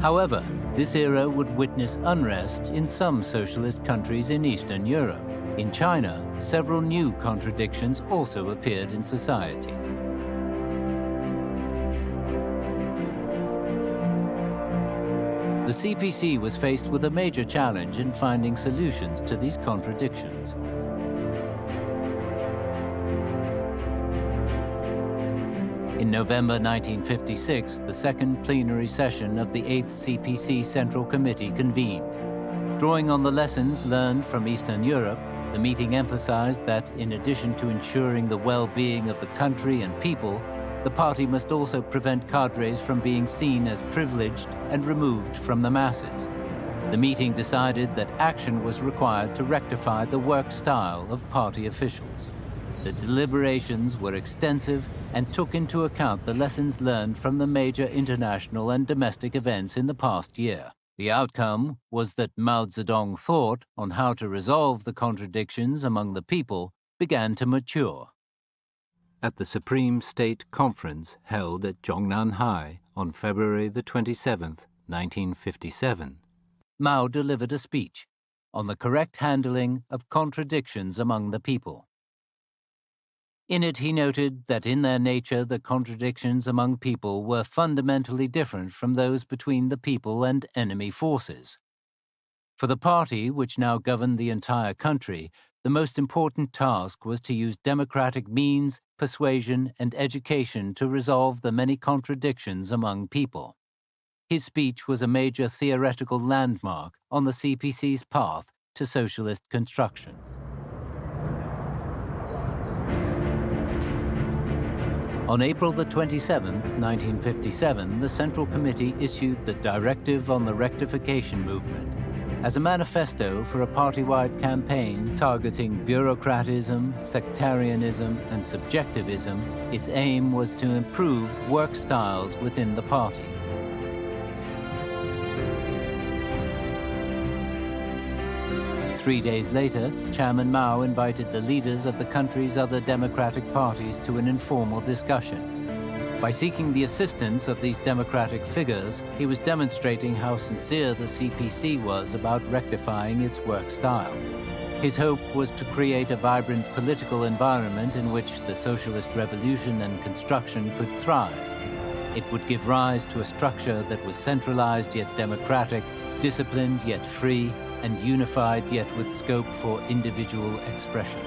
However, this era would witness unrest in some socialist countries in Eastern Europe. In China, several new contradictions also appeared in society. The CPC was faced with a major challenge in finding solutions to these contradictions. In November 1956, the Second Plenary Session of the Eighth CPC Central Committee convened. Drawing on the lessons learned from Eastern Europe, the meeting emphasized that in addition to ensuring the well-being of the country and people, the party must also prevent cadres from being seen as privileged and removed from the masses. The meeting decided that action was required to rectify the work style of party officials. The deliberations were extensive and took into account the lessons learned from the major international and domestic events in the past year. The outcome was that Mao Zedong thought on how to resolve the contradictions among the people began to mature. At the Supreme State Conference held at Zhongnanhai on February the 27th, 1957, Mao delivered a speech on the correct handling of contradictions among the people. In it, he noted that in their nature the contradictions among people were fundamentally different from those between the people and enemy forces. For the party, which now governed the entire country, the most important task was to use democratic means, persuasion, and education to resolve the many contradictions among people. His speech was a major theoretical landmark on the CPC's path to socialist construction. On April the 27th, 1957, the Central Committee issued the Directive on the Rectification movement as a manifesto for a party-wide campaign targeting bureaucratism, sectarianism, and subjectivism. Its aim was to improve work styles within the party. Three days later, Chairman Mao invited the leaders of the country's other democratic parties to an informal discussion. By seeking the assistance of these democratic figures, he was demonstrating how sincere the CPC was about rectifying its work style. His hope was to create a vibrant political environment in which the socialist revolution and construction could thrive. It would give rise to a structure that was centralized yet democratic, disciplined yet free, and unified yet with scope for individual expression.